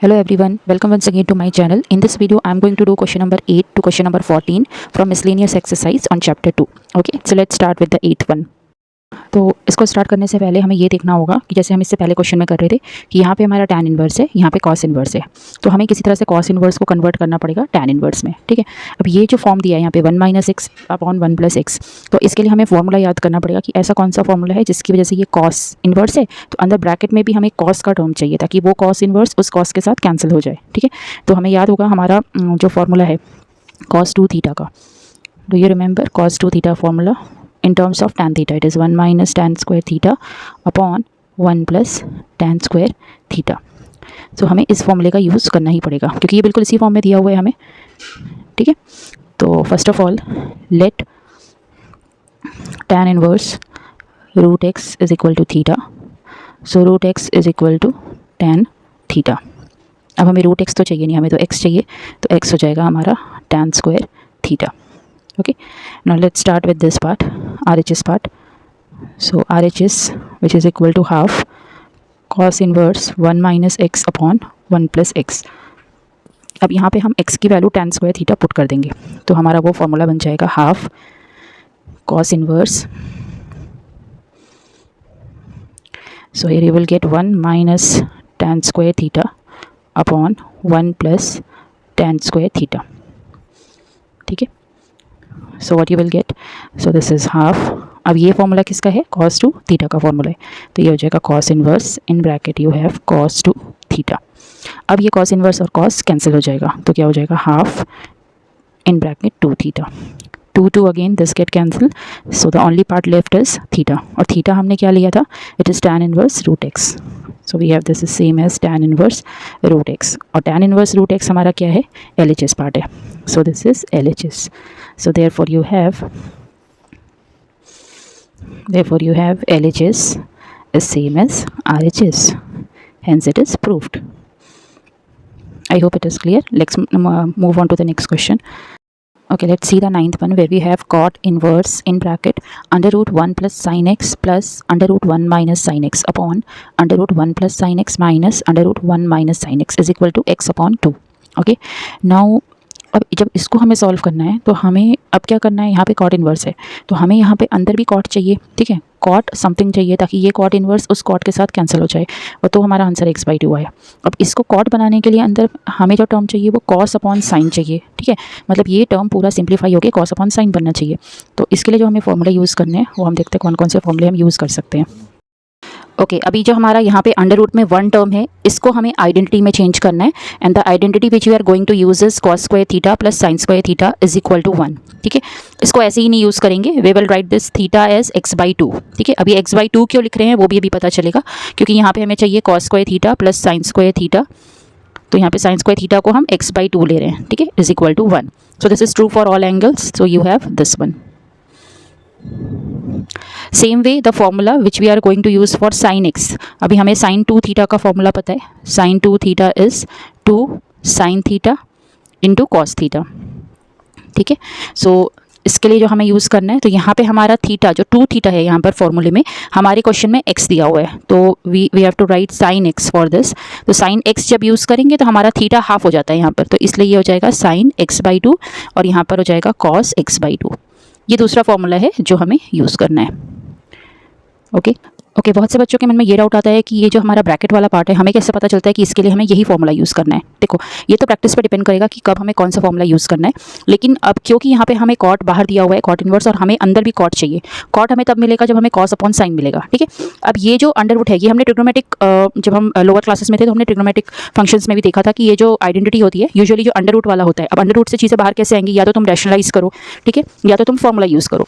Hello everyone, welcome once again to my channel. In this video, I am going to do question number 8 to question number 14 from miscellaneous exercise on chapter 2. Okay, so let's start with the 8th one. तो इसको start करने से पहले हमें ये देखना होगा कि जैसे हम इससे पहले क्वेश्चन में कर रहे थे कि यहाँ पे हमारा tan इन्वर्स है, यहाँ पे cos इन्वर्स है, तो हमें किसी तरह से cos इन्वर्स को कन्वर्ट करना पड़ेगा tan इन्वर्स में, ठीक है। अब ये जो फॉर्म दिया है यहाँ पे 1 - x अपॉन 1 + x, तो इसके लिए हमें फॉर्मूला याद करना पड़ेगा कि ऐसा कौन सा फॉर्मूला है जिसकी वजह से ये cos इन्वर्स है, तो अंदर ब्रैकेट में भी हमें cos का टर्म चाहिए ताकि वो cos इन्वर्स उस cos के साथ कैंसिल हो जाए, ठीक है। तो हमें याद होगा हमारा जो फॉर्मूला है cos 2 थीटा का, do you remember cos 2 theta formula in terms of tan theta? It is 1 - tan square theta upon 1 + tan square theta. So हमें इस फॉर्मूले का यूज़ करना ही पड़ेगा क्योंकि ये बिल्कुल इसी फॉर्म में दिया हुआ है हमें, ठीक है। तो first of all let tan inverse root x is equal to theta, so root x is equal to tan theta. अब हमें रूट x तो चाहिए नहीं, हमें तो x चाहिए, तो x हो जाएगा हमारा tan square theta. Okay, now let's start with this part, RHS part. So RHS, which is equal to half cos inverse 1 - x upon 1 + x. अब यहाँ पे हम x की value tan square theta put कर देंगे, तो हमारा वो फॉर्मूला बन जाएगा half cos inverse, so here you will get 1 - tan square theta upon 1 + tan square theta, ठीक है। सो what you will gate, so this is half. अब ये फॉर्मूला किसका है, cos 2 थीटा का फॉर्मूला है, तो ये हो जाएगा cos inverse in bracket you have cos 2 theta. अब ये cos इनवर्स और cos कैंसिल हो जाएगा, तो क्या हो जाएगा half in bracket 2 theta, 2 again this get cancel, so the only part left is theta, और थीटा हमने क्या लिया था, it is tan inverse root x, so we have this is same as tan inverse root x, और tan inverse root x हमारा क्या है, LHS part है, so this is LHS. So therefore you have LHS is same as RHS, hence it is proved. I hope it is clear. Let's move on to the next question. Okay, let's see the 9th one where we have cot inverse in bracket under root 1 + sin x plus under root 1 - sin x upon under root 1 + sin x minus under root 1 - sin x is equal to x upon 2. Okay, now अब जब इसको हमें solve करना है तो हमें अब क्या करना है, यहाँ पे कॉट इन्वर्स है तो हमें यहाँ पे अंदर भी कॉट चाहिए, ठीक है, कॉट समथिंग चाहिए ताकि ये कॉट इन्वर्स उस कॉट के साथ कैंसिल हो जाए, और तो हमारा आंसर x/2 है। अब इसको कॉट बनाने के लिए अंदर हमें जो टर्म चाहिए वो cos अपॉन साइन चाहिए, ठीक है, मतलब ये टर्म पूरा सिंप्लीफाई होकर cos अपॉन साइन बनना चाहिए। तो इसके लिए जो हमें फॉर्मूला यूज़ करने हैं वो हम देखते हैं कौन कौन से फॉर्मूले हम यूज़ कर सकते हैं। ओके, अभी जो हमारा यहाँ पे अंडर रूट में 1 टर्म है इसको हमें आइडेंटिटी में चेंज करना है, and the identity which we are going to use is cos square theta plus sine square theta is equal to 1, ठीक है। इसको ऐसे ही नहीं यूज़ करेंगे, we will write this theta as x/2, ठीक है। अभी x/2 क्यों लिख रहे हैं वो भी अभी पता चलेगा, क्योंकि यहाँ पे हमें चाहिए cos square theta plus sine square theta, तो यहाँ पे साइन स्क्वायर थीटा को हम x/2 ले रहे हैं, ठीक है, is equal to 1। So this is true for all angles, so you have this one. Same way the formula which we are going to use for sine x, अभी हमें sine 2 theta का formula पता है, sine 2 theta is 2 sine theta into cos theta, ठीक है। सो इसके लिए जो हमें यूज़ करना है, तो यहाँ पे हमारा थीटा जो 2 थीटा है यहाँ पर फॉर्मूले में, हमारे क्वेश्चन में x दिया हुआ है, तो we have to write sine x for this. तो साइन x जब यूज़ करेंगे तो हमारा थीटा हाफ हो जाता है यहाँ पर, तो इसलिए ये हो जाएगा साइन x/2 और यहाँ पर हो जाएगा cos x/2। ये दूसरा फॉर्मूला है जो हमें यूज़ करना है। ओके, बहुत से बच्चों के मन में ये डाउट आता है कि ये जो हमारा ब्रैकेट वाला पार्ट है हमें कैसे पता चलता है कि इसके लिए हमें यही फॉर्मूला यूज़ करना है। देखो, ये तो प्रैक्टिस पर डिपेंड करेगा कि कब हमें कौन सा फॉर्मूला यूज़ करना है, लेकिन अब क्योंकि यहाँ पे हमें कॉट बाहर दिया हुआ है, कॉट इनवर्स, और हमें अंदर भी कॉट चाहिए, कॉट हमें तब मिलेगा जब हमें cos अपॉन साइन मिलेगा, ठीक है। अब ये जो अंडर रूट है ये हमने ट्रिग्नोमेटिक, जब हम लोअर क्लासेस में थे तो हमने ट्रिग्नोमेटिक फंक्शंस में भी देखा था कि ये जो आइडेंटिटी होती है यूजुअली जो अंडर रूट वाला होता है। अब अंडर रूट से चीज़ें बाहर कैसे आएंगी, या तो तुम रैशनलाइज करो, ठीक है, या तो तुम फॉर्मूला यूज़ करो,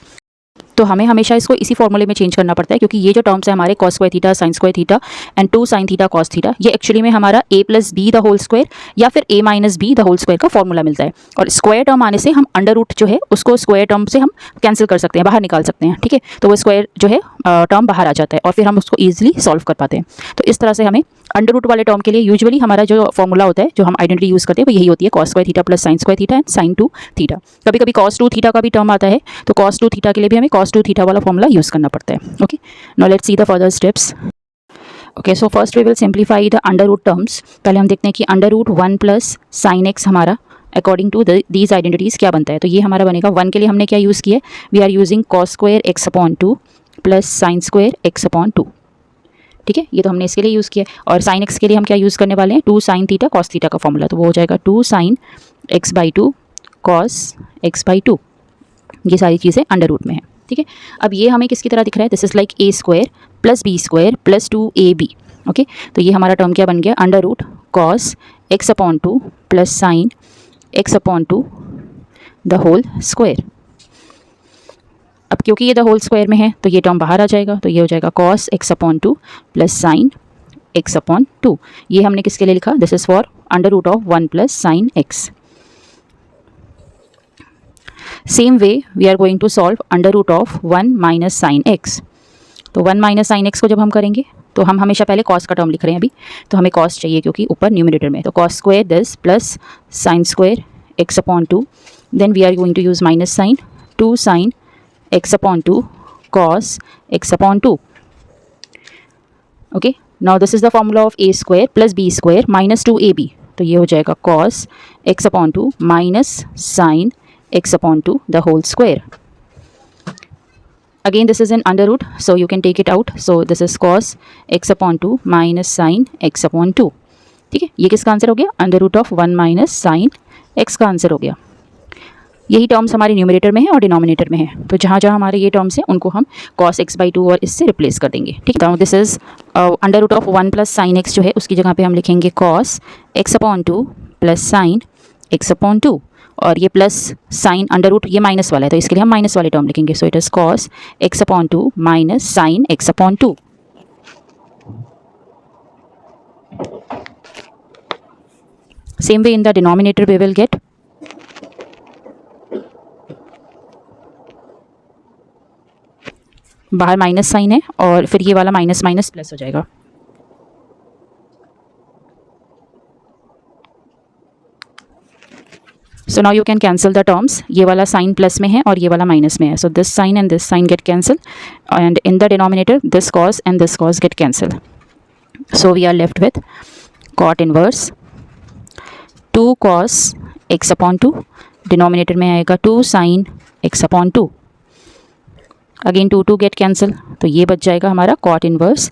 तो हमें हमेशा इसको इसी फॉर्मूले में चेंज करना पड़ता है, क्योंकि ये जो टर्म्स है हमारे cos square theta sine square theta and 2 sine theta cos theta, ये एक्चुअली में हमारा a + b the whole square या फिर a - b the whole square का फॉर्मूला मिलता है, और स्क्वायर टर्म आने से हम अंडर रूट जो है उसको स्क्वायर टर्म से हम कैंसिल कर सकते हैं, बाहर निकाल सकते हैं, ठीक है। तो वो स्क्वायर जो है टर्म बाहर आ जाता है और फिर हम उसको ईजिली सॉल्व कर पाते हैं। तो इस तरह से हमें अंडर रूट वाले टर्म के लिए यूजुअली हमारा जो फॉर्मूला होता है, जो हम आइडेंटिटी यूज़ करते हैं, वो यही होती है cos square theta plus sine square theta and sine 2 theta. कभी कभी cos 2 थीटा का भी टर्म आता है, तो cos 2 थीटा के लिए भी हमें cos 2 थीटा वाला फॉर्मूला यूज़ करना पड़ता है। Okay, now let's see the further steps. Okay, so first we will simplify the under root terms. पहले हम देखते हैं कि under root 1 plus sine x हमारा अकॉर्डिंग टू दीज आइडेंटिटीज़ क्या बनता है। तो ये हमारा बनेगा 1 के लिए हमने क्या यूज़ किया है, we are using cos square x upon 2 plus sine square x upon 2। ठीक है, ये तो हमने इसके लिए यूज़ किया है। और साइन एक्स के लिए हम क्या यूज़ करने वाले हैं, 2 साइन थीटा कॉस थीटा का फॉर्मूला, तो वो हो जाएगा 2 sine x by 2 cos x by 2। ये सारी चीज़ें अंडर रूट में है। ठीक है, अब ये हमें किसकी तरह दिख रहा है, this is like a square plus b square plus 2ab। Okay, तो ये हमारा टर्म क्या बन गया, under root cos x upon 2 plus sine x upon 2 the whole square. अब क्योंकि ये द होल स्क्वायर में है तो ये टर्म बाहर आ जाएगा, तो ये हो जाएगा cos x upon 2 plus sine x upon 2। ये हमने किसके लिए लिखा, this is for under root of 1 plus sine x. Same way we are going to solve under root of 1 minus sine x. तो 1 माइनस साइन एक्स को जब हम करेंगे तो हम हमेशा पहले कॉस का टर्म लिख रहे हैं अभी, तो हमें कॉस चाहिए क्योंकि ऊपर न्यूमरेटर में, तो cos square this plus sine square x upon 2, then we are going to use minus sine 2 sine x upon 2 cos x upon 2। Okay, now this is the formula of a square plus b square minus 2ab, तो ये हो जाएगा cos x upon 2 minus sine x upon 2 the whole square. Again this is in under root, so you can take it out, so this is cos x upon 2 minus sin x upon 2. ठीक है, ये किसका answer हो गया, under root of 1 minus sine x का answer हो गया। यही टर्म्स हमारे न्यूमरेटर में है और डिनोमिनेटर में है, तो जहाँ जहाँ हमारे ये टर्म्स हैं उनको हम cos x बाई 2 और इससे रिप्लेस कर देंगे। ठीक है, this is under root of 1 plus sine x जो है उसकी जगह पे हम लिखेंगे cos x upon 2 plus sine x upon 2, और ये प्लस साइन अंडर रूट ये माइनस वाला है तो इसके लिए हम माइनस वाले टर्म लिखेंगे, so it is cos x upon 2 minus sine x upon 2। Same way in the denominator we will get बाहर माइनस साइन है और फिर ये वाला माइनस माइनस प्लस हो जाएगा। So now you can cancel the terms, ये वाला साइन प्लस में है और ये वाला माइनस में है, so this sine and this sine get cancel, and in the denominator this cos and this cos get cancel, so we are left with cot inverse 2 cos x upon 2, denominator में आएगा 2 sine x upon 2, again 2 get cancel, तो ये बच जाएगा हमारा cot inverse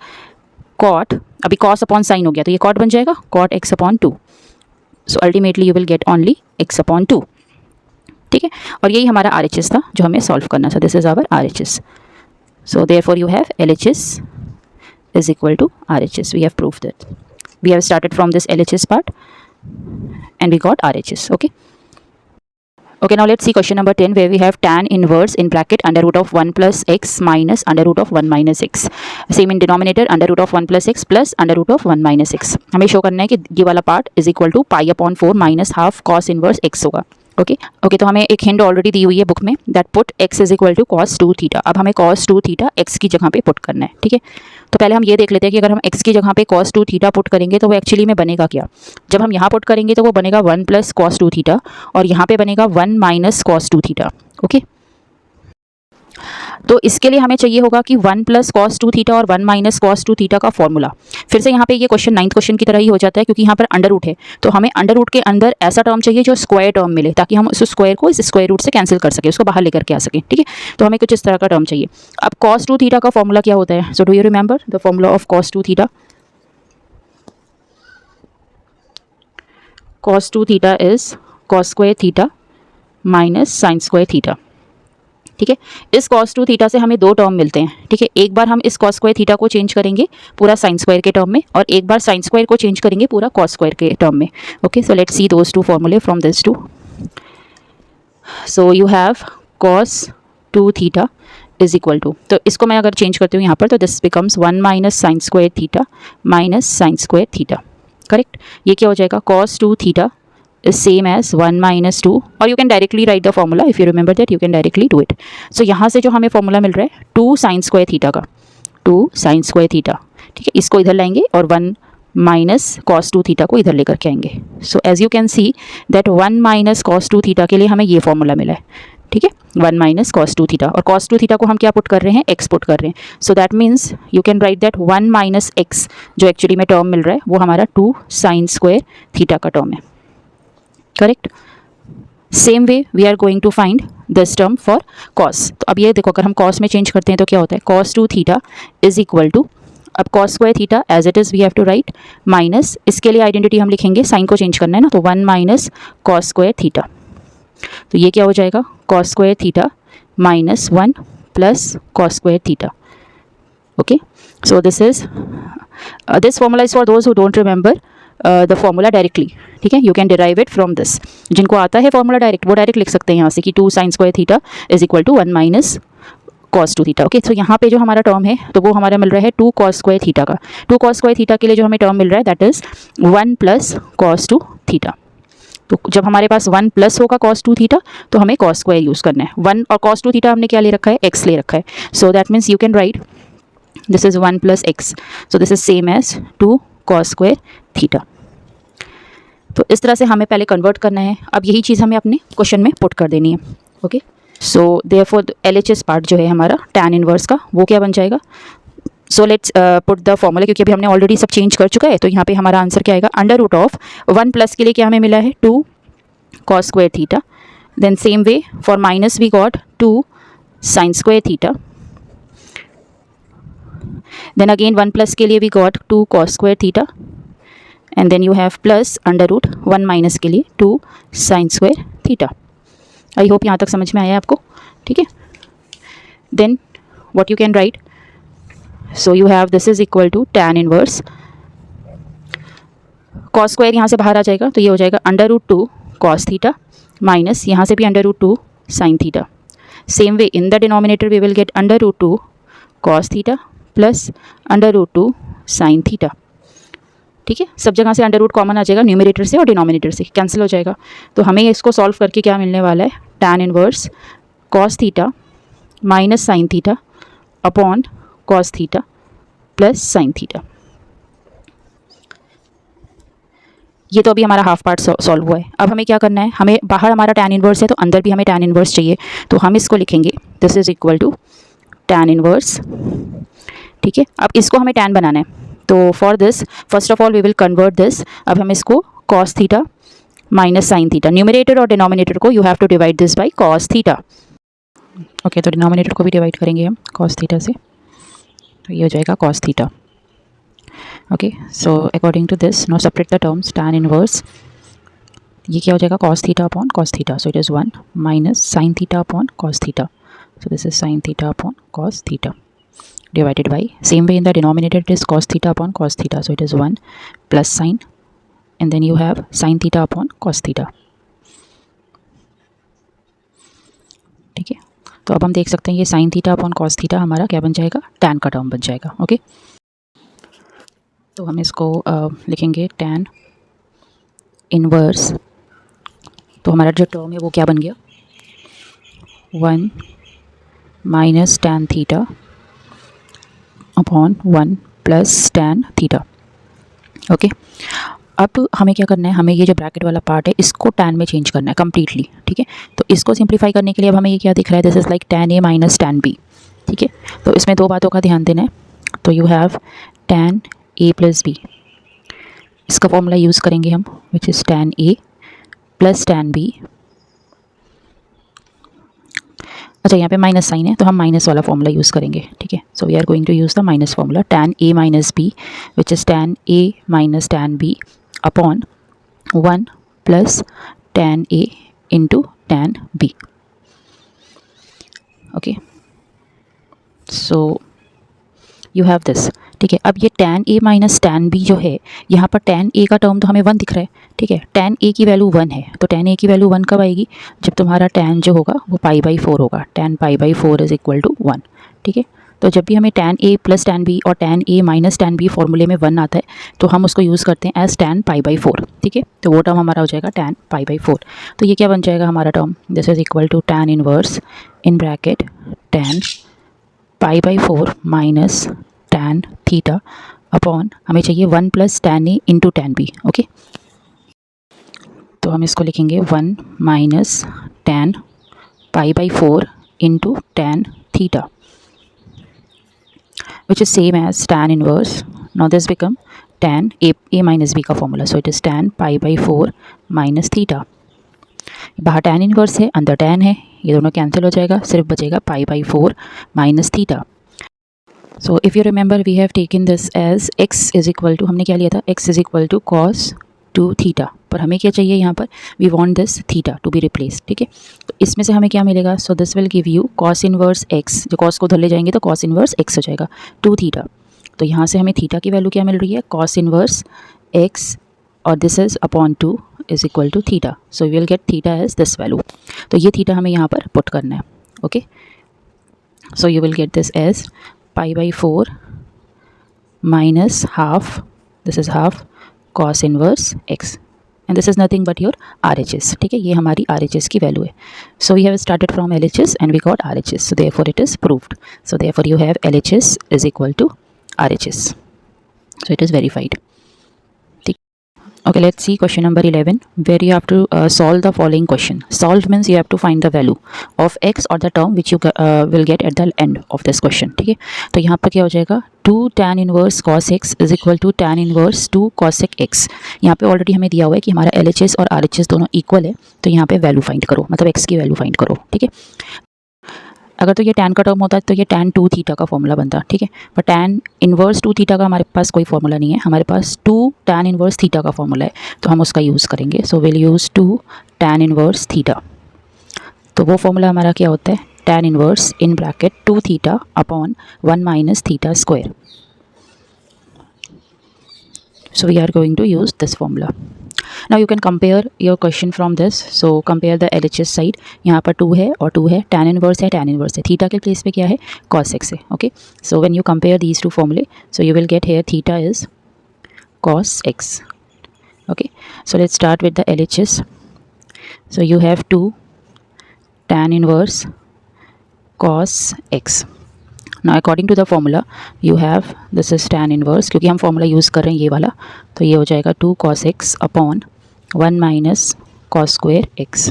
cot, अभी cos upon sine हो गया तो ये कॉट बन जाएगा cot x upon 2, so ultimately you will get only x upon 2। ठीक है, और यही हमारा RHS था जो हमें सॉल्व करना था, this is our RHS, so therefore you have LHS is equal to RHS, we have proved that, we have started from this LHS part and we got RHS. Okay, now let's see question number 10 where we have tan inverse in bracket under root of 1 plus x minus under root of 1 minus x. Same in denominator under root of 1 plus x plus under root of 1 minus x. हमें show करना है कि ये वाला part is equal to pi upon 4 minus half cos inverse x होगा। Okay, तो हमें एक हिंट ऑलरेडी दी हुई है बुक में, that put x is equal to cos 2 theta. अब हमें cos 2 थीटा x की जगह पे पुट करना है। ठीक है, तो पहले हम ये देख लेते हैं कि अगर हम x की जगह पे cos 2 थीटा पुट करेंगे तो वो एक्चुअली में बनेगा क्या। जब हम यहाँ पुट करेंगे तो वो बनेगा 1 प्लस cos 2 थीटा, और यहाँ पे बनेगा 1 माइनस cos 2 थीटा। ओके, तो इसके लिए हमें चाहिए होगा कि 1 प्लस cos 2 थीटा और 1 माइनस cos 2 थीटा का फॉर्मूला। फिर से यहाँ पे ये क्वेश्चन 9th क्वेश्चन की तरह ही हो जाता है, क्योंकि यहाँ पर अंडर रूट है, तो हमें अंडर रूट के अंदर ऐसा टर्म चाहिए जो स्क्वायर टर्म मिले, ताकि हम उस स्क्वायर को इस स्क्वायर रूट से कैंसिल कर सके, उसको बाहर लेकर के आ सकें। ठीक है, तो हमें कुछ इस तरह का टर्म चाहिए। अब cos 2 थीटा का फॉर्मूला क्या होता है, so do you remember the formula of cos 2 theta. cos 2 theta is cos square theta minus sine square theta. ठीक है, इस cos 2 थीटा से हमें दो टर्म मिलते हैं। ठीक है, एक बार हम इस cos स्क्वायर थीटा को चेंज करेंगे पूरा साइन स्क्वायर के टर्म में, और एक बार साइन स्क्वायर को चेंज करेंगे पूरा cos स्क्वायर के टर्म में। Okay, so let's see those two formulae from this two. So you have cos 2 theta is equal to, तो इसको मैं अगर चेंज करती हूँ यहाँ पर तो this becomes 1 minus sine square theta minus sine square theta. Correct, ये क्या हो जाएगा, cos 2 theta is same as 1 minus 2, और you can directly write the formula, if you remember that you can directly do it. So यहाँ से जो हमें formula मिल रहा है 2 साइन स्क्वायर थीटा का, 2 साइन स्क्वायर थीटा। ठीक है, इसको इधर लाएंगे और 1 माइनस cos 2 थीटा को इधर लेकर के आएंगे। So as you can see that 1 माइनस cos 2 थीटा के लिए हमें ये फॉर्मूला मिला है। ठीक है, 1 माइनस कॉस 2 थीटा, और कॉस 2 थीटा को हम क्या पुट कर रहे हैं, एक्स पुट कर रहे हैं. So that means you can write that 1 minus x जो एक्चुअली में टर्म मिल रहा है वो हमारा 2 साइन स्क्वायर थीटा का टर्म है. Correct. Same way we are going to find this term for cos. तो अब ये देखो, अगर हम कॉस में चेंज करते हैं तो क्या होता है, cos 2 theta is equal to, अब cos square theta as it is we have to write minus, इसके लिए आइडेंटिटी हम लिखेंगे, साइन को चेंज करना है ना, तो 1 माइनस कॉस स्क्वायर थीटा. तो ये क्या हो जाएगा, cos square theta minus 1 plus cos square theta. Okay, so this formula is for those who don't remember the formula directly. ठीक है, you can derive it from this. जिनको आता है फॉर्मूला डायरेक्ट, वो डायरेक्ट लिख सकते हैं यहाँ से कि 2 sine square theta is equal to 1 minus cos 2 theta. Okay, तो यहाँ पे जो हमारा टर्म है तो वो हमारा मिल रहा है 2 कॉस स्क्वायर थीटा का. 2 कॉस स्क्वायर थीटा के लिए जो हमें टर्म मिल रहा है that is 1 plus cos 2 theta. तो जब हमारे पास 1 प्लस होगा कॉस 2 थीटा तो हमें कॉस स्क्वायर यूज़ करना है. 1 और कॉस 2 थीटा हमने क्या ले रखा है, एक्स ले रखा है. So that means you can write this is 1 plus x. So this is same as 2 cos square theta. तो इस तरह से हमें पहले कन्वर्ट करना है. अब यही चीज़ हमें अपने क्वेश्चन में पुट कर देनी है. Okay, so therefore LHS part जो है हमारा tan इनवर्स का, वो क्या बन जाएगा. So let's put the formula, क्योंकि अभी हमने ऑलरेडी सब चेंज कर चुका है. तो यहाँ पे हमारा आंसर क्या आएगा, अंडर रूट ऑफ 1 प्लस के लिए क्या हमें मिला है 2 cos square theta. Then same way for minus we got 2 sine square theta. Then again 1 plus के लिए we got 2 cos square theta. And then you have plus under root 1 minus के लिए 2 sine square theta. I hope यहाँ तक समझ में आया आपको. ठीक है, then what you can write, so you have this is equal to tan inverse cos square, यहाँ से बाहर आ जाएगा तो ये हो जाएगा under root 2 cos theta minus यहाँ से भी under root 2 sine theta. Same way in the denominator we will get under root 2 cos theta plus under root 2 sine theta. ठीक है, सब जगह से अंडर रूट कॉमन आ जाएगा, न्यूमरेटर से और डिनोमिनेटर से कैंसिल हो जाएगा. तो हमें इसको सॉल्व करके क्या मिलने वाला है, tan inverse cos theta minus sine theta upon cos theta plus sine theta. ये तो अभी हमारा हाफ पार्ट सॉल्व हुआ है. अब हमें क्या करना है, हमें बाहर हमारा tan इनवर्स है तो अंदर भी हमें tan इनवर्स चाहिए. तो हम इसको लिखेंगे this is equal to tan inverse. ठीक है, अब इसको हमें tan बनाना है. तो for this first of all we will convert this. अब हम इसको cos theta minus sine theta, numerator और डिनोमिनेटर को you have to divide this by cos theta. Okay, तो डिनोमिनेटर को भी डिवाइड करेंगे हम कॉस थीटा से, तो ये हो जाएगा cos theta. Okay, so according to this now separate the terms. tan inverse ये क्या हो जाएगा, cos theta upon cos theta. So it is 1 minus sine theta upon cos theta. So this is sine theta upon cos theta divided by, same way in the denominator it is cos theta upon cos theta. So it is 1 plus sine and then you have sin theta upon cos theta. ठीक है, तो अब हम देख सकते हैं ये sin theta upon cos theta हमारा क्या बन जाएगा, tan का टर्म बन जाएगा. ओके, तो हम इसको लिखेंगे tan इनवर्स. तो हमारा जो टर्म है वो क्या बन गया, 1 minus tan theta upon 1 plus tan theta. Okay, अब हमें क्या करना है, हमें ये जो ब्रैकेट वाला पार्ट है इसको tan में चेंज करना है कम्प्लीटली. ठीक है, तो इसको सिंप्लीफाई करने के लिए अब हमें ये क्या दिख रहा है, this is like tan a minus tan b. ठीक है, तो इसमें दो बातों का ध्यान देना है. तो you have tan a plus b, इसका फॉर्मूला यूज़ करेंगे हम विच is tan a plus tan b. अच्छा, यहाँ पे माइनस साइन है तो हम माइनस वाला फॉर्मूला यूज़ करेंगे. ठीक है, so we are going to use the minus formula tan a minus b which is tan a minus tan b upon 1 plus tan a into tan b. Okay, so you have this. ठीक है, अब ये tan a minus tan b जो है, यहाँ पर tan a का term तो हमें 1 दिख रहा है. ठीक है, tan a की वैल्यू 1 है, तो tan a की वैल्यू 1 कब आएगी, जब तुम्हारा tan जो होगा वो पाई बाई 4 होगा. tan pi by 4 is equal to 1. ठीक है, तो जब भी हमें tan a plus tan b और tan a minus tan b फॉर्मूले में 1 आता है तो हम उसको यूज़ करते हैं एज tan पाई बाई 4. ठीक है, तो वो टर्म हमारा हो जाएगा tan पाई बाई 4. तो ये क्या बन जाएगा हमारा term, this is equal to tan inverse in bracket tan pi by 4 minus tan theta upon हमें चाहिए 1 plus tan a into tan b. Okay, तो हम इसको लिखेंगे 1 minus tan pi/4 into tan theta, which is same as tan inverse. Now this become tan a minus b का formula, so it is tan pi/4 minus theta. बाहर tan inverse है, अंदर tan है, ये दोनों कैंसिल हो जाएगा, सिर्फ बचेगा pi/4 minus theta. So if you remember we have taken this as x is equal to, हमने क्या लिया था, x is equal to cos 2 theta, पर हमें क्या चाहिए यहाँ पर, we want this theta to be replaced. ठीक है, तो इसमें से हमें क्या मिलेगा, so this will give you cos inverse x, जो cos को उधर ले जाएंगे तो cos inverse x हो जाएगा 2 theta. तो यहाँ से हमें थीटा की वैल्यू क्या मिल रही है, cos इनवर्स x, और this is upon 2 is equal to theta. So we will get theta as this value. तो ये थीटा हमें यहाँ पर पुट करना है. Okay, so you will get this as pi/4 minus half, this is half cos inverse x, and this is nothing but your RHS. ठीक है, ये हमारी RHS की वैल्यू है. So we have started from LHS and we got RHS, so therefore it is proved. So therefore you have LHS is equal to RHS. So it is verified. Okay, let's see question number 11, where you have to solve the following question. Solve means you have to find the value of x or the term which you will get at the end of this question. ठीक है, तो यहाँ पर क्या हो जाएगा, 2 tan inverse cos x is equal to tan inverse 2 cosec x. यहाँ पे ऑलरेडी हमें दिया हुआ है कि हमारा LHS और RHS दोनों इक्वल है, तो यहाँ पे वैल्यू फाइंड करो, मतलब x की वैल्यू फाइंड करो. ठीक है, अगर तो ये tan का टर्म होता है तो ये tan 2 थीटा का फॉर्मूला बनता. ठीक है, पर tan इनवर्स 2 थीटा का हमारे पास कोई फॉर्मूला नहीं है, हमारे पास 2 tan इनवर्स थीटा का फॉर्मूला है, तो हम उसका यूज़ करेंगे. So will use 2 tan inverse theta. तो वो फॉर्मूला हमारा क्या होता है, tan inverse in bracket 2 theta upon 1 minus theta square. So we are going to use this formula. Now you can compare your question from this. So compare the LHS side. यहाँ पर 2 है और 2 है, tan inverse है, tan inverse है, theta के place पे क्या है, cos x है. Okay, so when you compare these two formulae, so you will get here theta is cos x. Okay, so let's start with the LHS. So you have 2 tan inverse cos x. Now according to the formula you have, this is tan inverse, क्योंकि हम formula use कर रहे हैं ये वाला, तो ये हो जाएगा 2 cos x अपॉन 1 माइनस cos square x.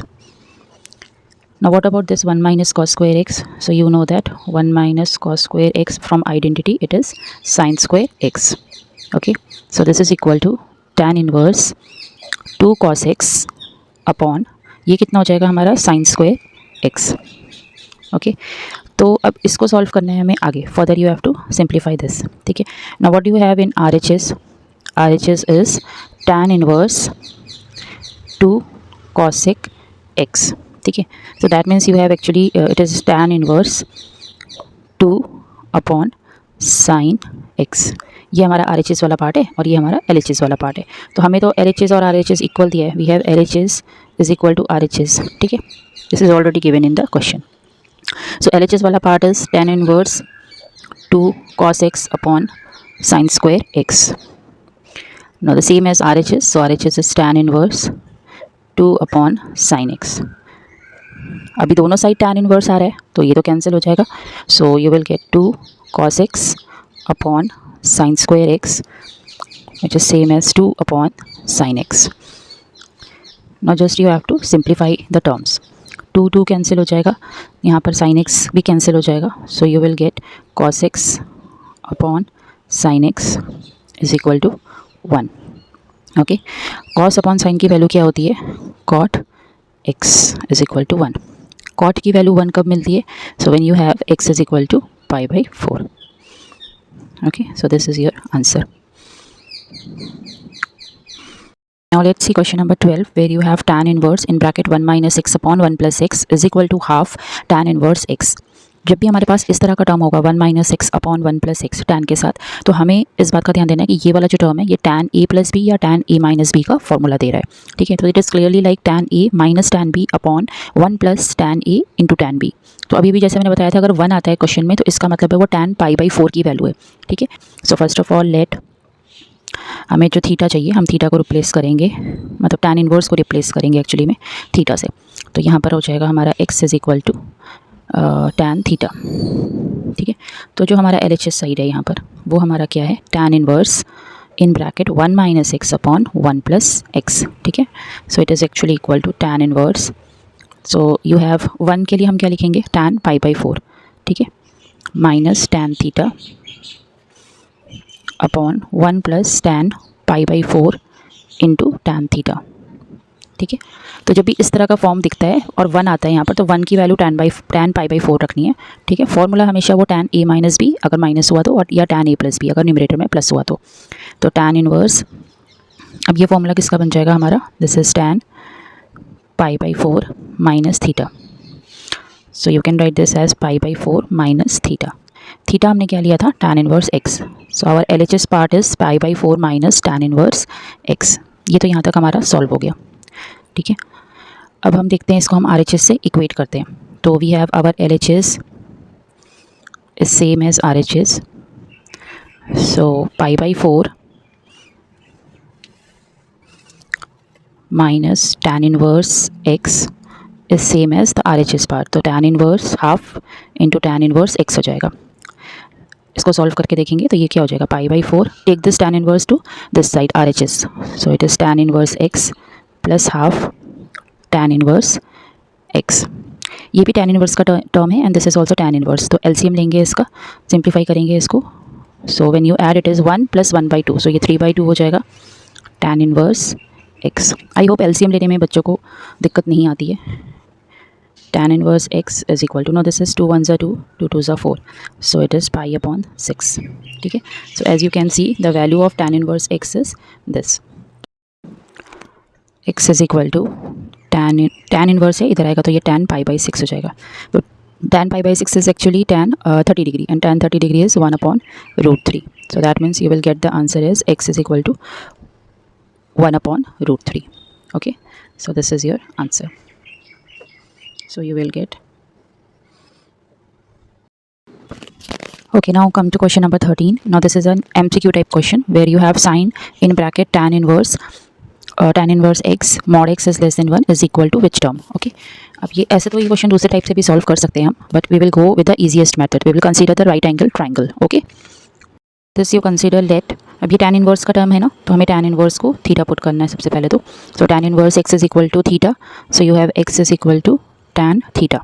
Now what about this 1 minus cos square x? So you know that 1 minus cos square x from identity it is sin square x. Okay, so this is equal to tan inverse 2 cos x upon, ये कितना हो जाएगा हमारा, sin square x. Okay, तो अब इसको solve करना है हमें आगे. Further you have to simplify this. ठीक है, now what do you have in RHS? RHS is tan inverse 2 cosec x. ठीक है, so that means you have actually it is tan inverse 2 upon sin x. ये हमारा RHS वाला part है और ये हमारा LHS वाला पार्ट है. तो हमें तो LHS और RHS इक्वल दिया है, we have LHS is equal to RHS. ठीक है, this is already given in the question. So LHS वाला part is tan inverse 2 cos x upon sin square x. Now the same as RHS, so RHS is tan inverse 2 upon sin x. अभी दोनों side tan inverse आ रहा है तो ये तो cancel हो जाएगा. So you will get 2 cos x upon sin square x, which is same as 2 upon sin x. Now just you have to simplify the terms. 2 cancel हो जाएगा, यहाँ पर sin x भी कैंसिल हो जाएगा. So you will get cos x upon sin x is equal to 1. Okay, cos अपॉन sin की value क्या होती है, cot x is equal to 1. cot की वैल्यू 1 कब मिलती है, so when you have x is equal to pi/4. Okay, so this is your answer. Now let's see question number 12, where you have tan inverse in bracket 1 minus x upon 1 plus x is equal to half tan inverse x. जब भी हमारे पास इस तरह का term होगा 1 minus x upon 1 plus x tan के साथ, तो हमें इस बात का ध्यान देना है कि ये वाला जो टर्म है ये टैन ए प्लस बी या टैन ए माइनस बी का फॉर्मूला दे रहा है. ठीक है, तो it is clearly like tan a minus tan b upon 1 plus tan a into tan b. तो अभी भी जैसे मैंने बताया था, अगर 1 आता है क्वेश्चन में तो इसका मतलब है वो टैन pi/4 की वैल्यू है. ठीक है, so first of all late, हमें जो थीटा चाहिए हम थीटा को रिप्लेस करेंगे, मतलब टैन इनवर्स को रिप्लेस करेंगे एक्चुअली में थीटा से. तो यहाँ पर हो जाएगा हमारा x is equal to tan theta. ठीक है, तो जो हमारा LHS साइड है यहाँ पर वो हमारा क्या है, tan inverse in bracket 1 minus x upon 1 plus x. ठीक है, so it is actually equal to tan inverse so you have 1 के लिए हम क्या लिखेंगे, tan पाई बाई 4, ठीक है, minus tan theta upon 1 plus tan pi by 4 into tan theta, ठीक है। तो जब भी इस तरह का फॉर्म दिखता है और 1 आता है यहाँ पर, तो 1 की वैल्यू tan पाई बाई 4 रखनी है, ठीक है। फॉर्मूला हमेशा वो tan a माइनस बी अगर माइनस हुआ तो, और या tan a प्लस बी अगर न्यूमरेटर में प्लस हुआ तो tan इनवर्स, अब ये फॉर्मूला किसका बन जाएगा हमारा, this is tan pi by 4 minus theta. So you can write this as pi by 4 minus theta. Theta हमने क्या लिया था, tan inverse x। So our LHS part is pi by 4 minus tan inverse x। ये तो यहाँ तक हमारा solve हो गया, ठीक है। अब हम देखते हैं इसको हम RHS से इक्वेट करते हैं। तो we have our LHS is same as RHS। So pi by 4 minus tan inverse x is same as the RHS part. तो tan inverse half into tan inverse x हो जाएगा। इसको सॉल्व करके देखेंगे तो ये क्या हो जाएगा, pi by 4, take this tan inverse to this side RHS। So it is tan inverse x plus half tan inverse x। ये भी tan इनवर्स का टर्म है and this is also tan inverse. तो LCM लेंगे इसका, simplify करेंगे इसको। So when you add it is 1 plus 1/2, so ये 3/2 हो जाएगा tan inverse x। I hope LCM लेने में बच्चों को दिक्कत नहीं आती है। tan inverse x is equal to, now this is 2 1s are 2, 2 2s are 4, so it is pi upon 6, ठीक है। So as you can see the value of tan inverse x is this, x is equal to tan inverse है, इधर आएगा तो ये tan pi by 6 हो जाएगा। तो tan pi by 6 is actually tan 30 degree and tan 30 degree is 1 upon root 3, so that means you will get the answer is x is equal to 1 upon root 3, okay। So this is your answer. So you will get, okay, now come to question number 13. Now this is an MCQ type question where you have sign in bracket tan inverse x mod x is less than 1 is equal to which term, okay। अब ये ऐसे तो ये question दूसरे type से भी solve कर सकते हैं हम, but we will go with the easiest method. We will consider the right angle triangle, okay. This you consider let, अब ये tan इनवर्स का टर्म है ना, तो हमें tan इनवर्स को थीटा पुट करना है सबसे पहले तो। So tan inverse x is equal to theta, so you have x is equal to tan theta.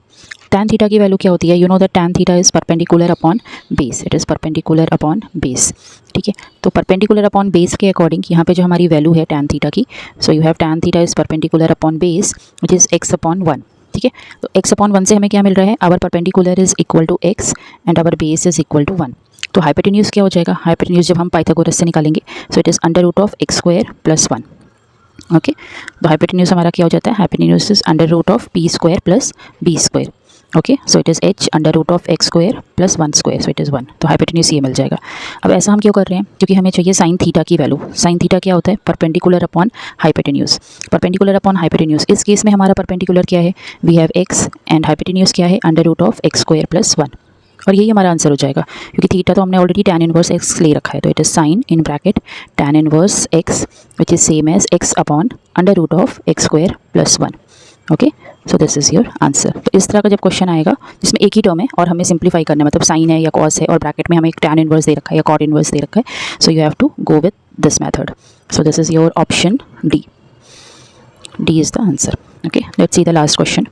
tan theta की वैल्यू क्या होती है, you know that tan theta is perpendicular upon base, it is perpendicular upon base, ठीक है। तो perpendicular upon base के according यहाँ पे जो हमारी वैल्यू है tan थीटा की, so you have tan theta is perpendicular upon base which is x upon 1, ठीक है। तो x अपॉन 1 से हमें क्या मिल रहा है, our perpendicular is equal to x and our base is equal to 1। तो हाइपोटेन्यूज क्या हो जाएगा, हाइपोटेन्यूज जब हम पाइथागोरस से निकालेंगे, so it is under root of x square plus 1, okay. तो हाइपोटेन्यूज हमारा क्या हो जाता है, hypotenuse is under root of p square plus b square, okay. So it is h under root of x square plus 1 square, so it is 1। तो hypotenuse ये मिल जाएगा। अब ऐसा हम क्यों कर रहे हैं, क्योंकि हमें चाहिए साइन थीटा की वैल्यू। साइन थीटा क्या होता है, perpendicular upon hypotenuse. Perpendicular upon hypotenuse, इस केस में हमारा परपेंडिकुलर क्या है, we have x and hypotenuse क्या है, under root of x square plus 1, और यही हमारा आंसर हो जाएगा, क्योंकि थीटा तो हमने ऑलरेडी tan इनवर्स x ले रखा है। तो it is sine in bracket tan inverse x which is same as x upon under root of x square plus 1, okay. So this is your answer. तो इस तरह का जब क्वेश्चन आएगा जिसमें एक ही टर्म है और हमें सिंप्लीफाई करना है, मतलब साइन है या कॉस है और ब्रैकेट में हमें एक tan इनवर्स दे रखा है या कॉट इनवर्स दे रखा है, so you have to go with this method. So this is your option D. D is the answer, okay। Let's see the last question.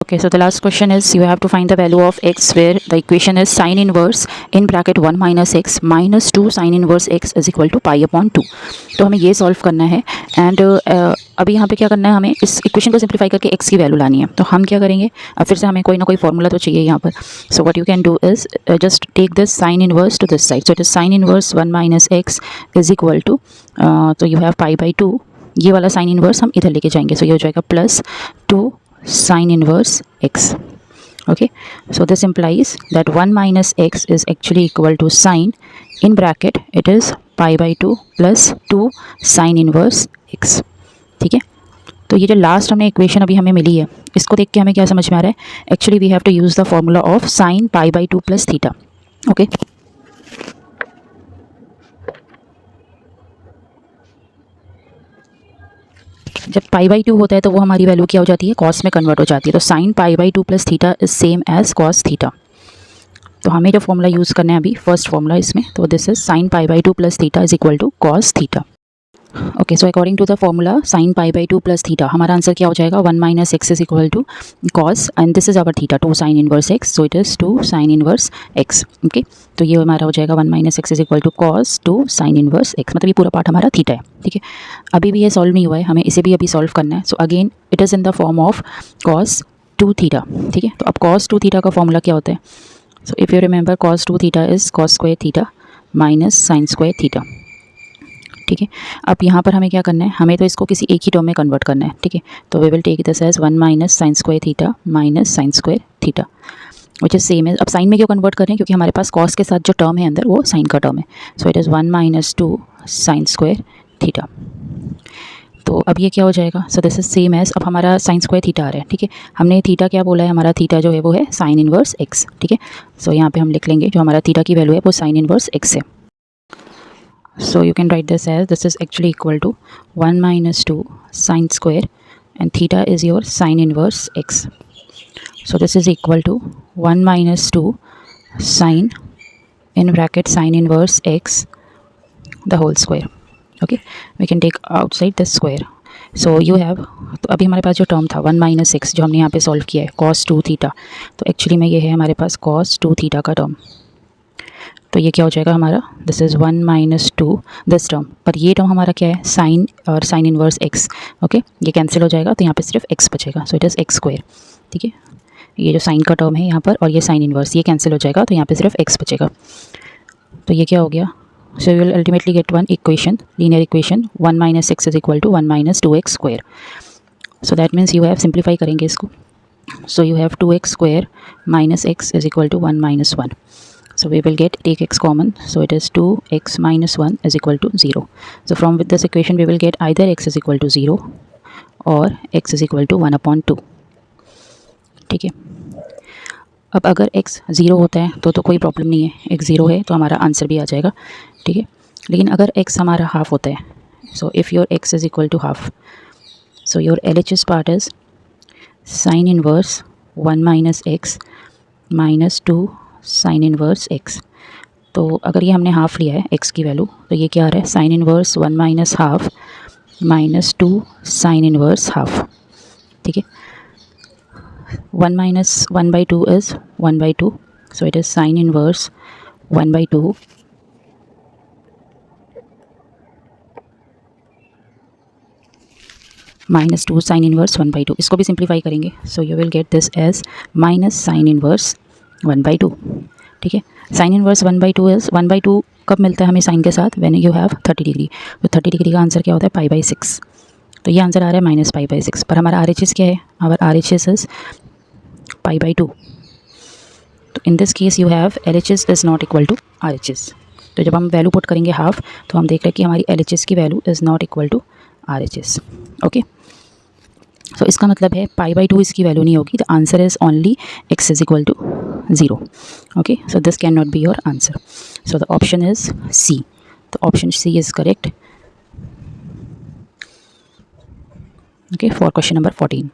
Okay, so the last question is you have to find the value of x where the equation is sin inverse in bracket 1 minus x minus 2 sin inverse x is equal to pi upon 2। तो हमें ये solve करना है and अभी यहाँ पे क्या करना है, हमें इस इक्वेशन को सिंप्लीफाई करके x की वैल्यू लानी है। तो हम क्या करेंगे, अब फिर से हमें कोई ना कोई फॉर्मूला तो चाहिए यहाँ पर। So what you can do is just take this sine inverse to this side, so it is sine inverse 1 minus x is equal to, तो यू हैव पाई बाई 2, ये वाला साइन इनवर्स हम इधर लेके जाएंगे, सो ये हो जाएगा plus 2 sin inverse x, okay। So this implies that 1 minus x is actually equal to sin in bracket it is pi by 2 plus 2 sin inverse x, ठीक है। तो ये जो लास्ट हमने इक्वेशन अभी हमें मिली है, इसको देख के हमें क्या समझ में आ रहा है, actually we have to use the formula of sine pi by 2 plus theta, okay. जब पाई बाई 2 होता है तो वो हमारी वैल्यू क्या हो जाती है, कॉस में कन्वर्ट हो जाती है। तो sine pi by 2 plus theta is same as cos theta. तो हमें जो फॉर्मूला यूज़ करना है अभी, फर्स्ट फॉर्मूला इसमें, तो this is sine pi by 2 plus theta is equal to cos theta. Okay, so according to the formula sine pi by 2 plus theta, हमारा answer क्या हो जाएगा 1 minus x is equal to cos and this is our theta 2 sine inverse x, so it is 2 sine inverse x. Okay, तो ये हमारा हो जाएगा 1 minus x is equal to cos 2 sine inverse x, मतलब ये पूरा पार्ट हमारा theta है। ठीक है, अभी भी ये सॉल्व नहीं हुआ है, हमें इसे भी अभी सॉल्व करना है। So again it is in the form of cos 2 theta. ठीक है, तो अब कॉस 2 थीटा का फॉर्मूला क्या होता है? So if you remember cos 2 theta is cos square theta minus sine square theta. ठीक है, अब यहाँ पर हमें क्या करना है, हमें तो इसको किसी एक ही टर्म में कन्वर्ट करना है। ठीक है, तो we will take this as 1 minus sine square theta minus sine square theta which is same as, अब साइन में क्यों कन्वर्ट कर रहे हैं, क्योंकि हमारे पास कॉस के साथ जो टर्म है अंदर वो साइन का टर्म है। So it is 1 minus 2 sine square theta. तो अब ये क्या हो जाएगा, so this is same as, अब हमारा साइन स्क्वायर थीटा आ रहा है। ठीक है, हमने थीटा क्या बोला है, हमारा थीटा जो है वो है साइन इनवर्स एक्स। ठीक है, सो यहाँ पे हम लिख लेंगे जो हमारा थीटा की वैल्यू है वो साइन इनवर्स एक्स है। So you can write this as, this is actually equal to 1 minus 2 sine square and theta is your sine inverse x. So this is equal to 1 minus 2 sine in bracket sine inverse x the whole square. Okay, we can take outside the square. So you have, तो अभी हमारे पास जो term था 1 minus x जो हमने यहाँ पे solve किया है cos 2 थीटा, तो एक्चुअली में ये है हमारे पास cos 2 थीटा का टर्म। तो ये क्या हो जाएगा हमारा, this is 1 minus 2 this term, पर ये टर्म हमारा क्या है साइन और साइन इनवर्स एक्स। ओके, ये कैंसिल हो जाएगा तो यहाँ पे सिर्फ एक्स बचेगा, सो इट इज़ एक्स स्क्वायर। ठीक है, ये जो साइन का टर्म है यहाँ पर और ये साइन इनवर्स ये कैंसिल हो जाएगा तो यहाँ पे सिर्फ एक्स बचेगा। तो ये क्या हो गया, so you will ultimately get one equation, linear equation 1 minus x is equal to 1 minus 2x square. So that means you have, simplify करेंगे इसको, so you have 2x square minus x is equal to 1 minus 1. So we will get, take x common, so it is 2x minus 1 is equal to 0. So from with this equation we will get either x is equal to 0 or x is equal to 1 upon 2. ठीक है, अब अगर x 0 होता है तो कोई problem नहीं है, x 0 है तो हमारा आंसर भी आ जाएगा। ठीक है, लेकिन अगर x हमारा हाफ होता है, so if your x is equal to half, so your LHS part is sin inverse 1 minus x minus 2 sine inverse x. तो अगर ये हमने हाफ लिया है एक्स की वैल्यू, तो ये क्या आ रहा है sine inverse 1 minus half minus 2 sine inverse half. ठीक है, 1 minus 1 by 2 is 1 by 2, so it is sine inverse 1 by 2 minus 2 sine inverse 1 by 2। इसको भी सिंप्लीफाई करेंगे, so you will get this as minus sine inverse 1 by 2। ठीक है, sine inverse 1 by 2 is 1 by 2 कब मिलता है हमें साइन के साथ, व्हेन यू हैव 30 डिग्री। तो 30 डिग्री का आंसर क्या होता है पाई बाई 6, तो ये आंसर आ रहा है माइनस पाई बाई 6, पर हमारा RHS क्या है, हमारा RHS इज़ पाई बाई 2। तो in this case you have LHS is not equal to RHS। तो जब हम वैल्यू पुट करेंगे हाफ, तो हम देख रहे हैं कि हमारी LHS की value is not equal to RHS। Okay, so इसका मतलब है पाई बाई 2 इसकी वैल्यू नहीं होगी, the answer is only x is equal to 0. Okay, so this cannot be your answer, so the option is C. The option C is correct. Okay, for question number 14.